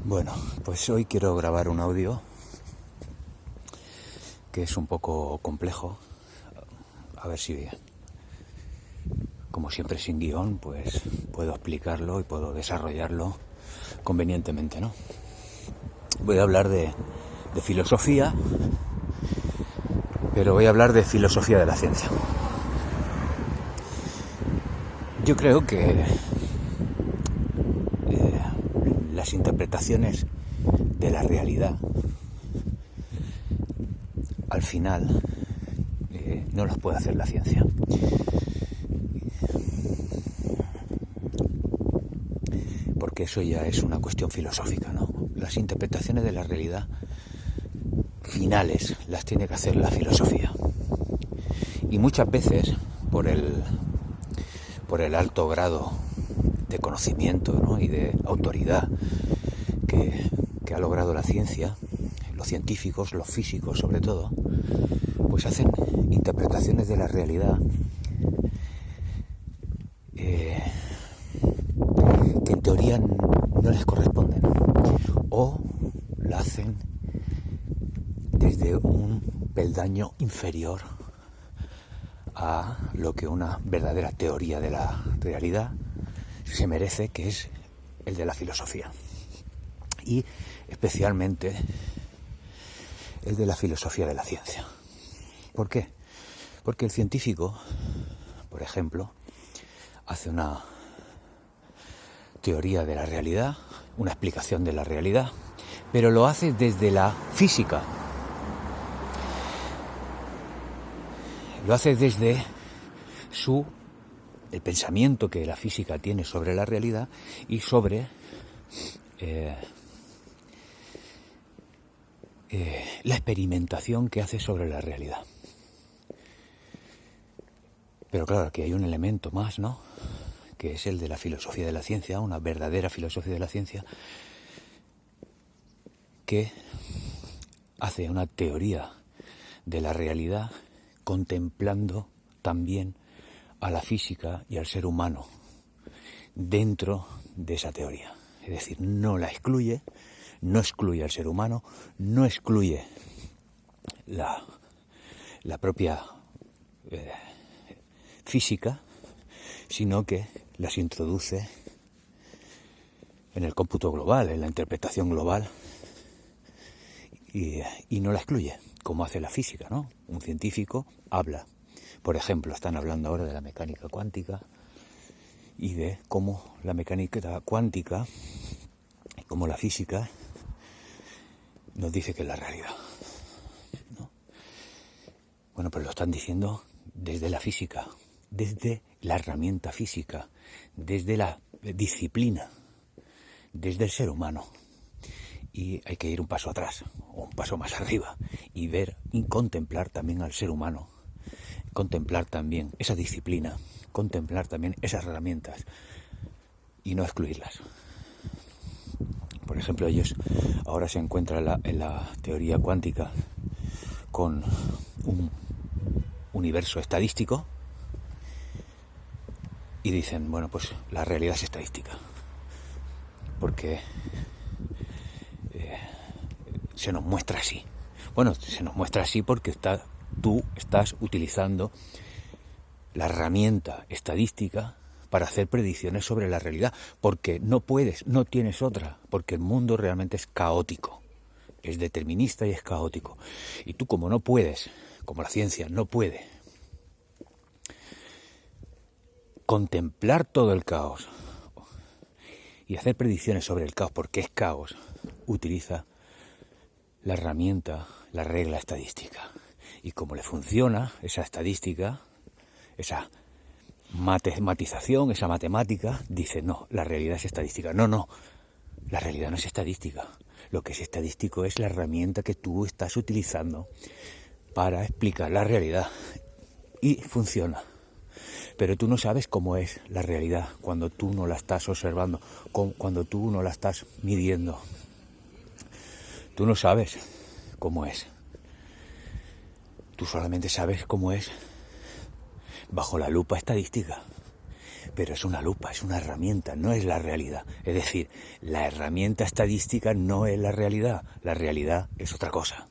Bueno, pues hoy quiero grabar un audio que es un poco complejo. A ver si, como siempre sin guión, pues puedo explicarlo y puedo desarrollarlo convenientemente, ¿no? Voy a hablar de filosofía, pero voy a hablar de filosofía de la ciencia. Yo creo que las interpretaciones de la realidad al final no las puede hacer la ciencia. Porque eso ya es una cuestión filosófica, ¿no? Las interpretaciones de la realidad finales las tiene que hacer la filosofía. Y muchas veces, por el alto grado de conocimiento, ¿no?, y de autoridad que ha logrado la ciencia, los científicos, los físicos sobre todo, pues hacen interpretaciones de la realidad que en teoría no les corresponden, o la hacen desde un peldaño inferior a lo que una verdadera teoría de la realidad se merece, que es el de la filosofía, y especialmente el de la filosofía de la ciencia. ¿Por qué? Porque el científico, por ejemplo, hace una teoría de la realidad, una explicación de la realidad, pero lo hace desde la física. Lo hace desde el pensamiento que la física tiene sobre la realidad y sobre la experimentación que hace sobre la realidad. Pero claro, aquí hay un elemento más, ¿no?, que es el de la filosofía de la ciencia, una verdadera filosofía de la ciencia, que hace una teoría de la realidad contemplando también a la física y al ser humano dentro de esa teoría. Es decir, no la excluye, no excluye al ser humano, no excluye la propia física, sino que las introduce en el cómputo global, en la interpretación global, y no la excluye, como hace la física, ¿no? Un científico habla, por ejemplo, están hablando ahora de la mecánica cuántica y de cómo la mecánica cuántica, como la física, nos dice que es la realidad, ¿no? Bueno, pues lo están diciendo desde la física, desde la herramienta física, desde la disciplina, desde el ser humano. Y hay que ir un paso atrás, o un paso más arriba, y ver y contemplar también al ser humano, contemplar también esa disciplina, contemplar también esas herramientas, y no excluirlas. Por ejemplo, ellos ahora se encuentran en la teoría cuántica con un universo estadístico y dicen, bueno, pues la realidad es estadística, porque se nos muestra así. Bueno, se nos muestra así porque tú estás utilizando la herramienta estadística para hacer predicciones sobre la realidad, porque no puedes, no tienes otra, porque el mundo realmente es caótico, es determinista y es caótico. Y tú, como no puedes, como la ciencia no puede contemplar todo el caos y hacer predicciones sobre el caos, porque es caos, utiliza la herramienta, la regla estadística. Y como le funciona esa estadística, esa matematización, esa matemática, dice, no, la realidad es estadística. No, la realidad no es estadística. Lo que es estadístico es la herramienta que tú estás utilizando para explicar la realidad. Y funciona. Pero tú no sabes cómo es la realidad cuando tú no la estás observando, cuando tú no la estás midiendo. Tú no sabes cómo es. Tú solamente sabes cómo es bajo la lupa estadística. pero es una lupa, es una herramienta, no es la realidad. Es decir, la herramienta estadística no es la realidad es otra cosa.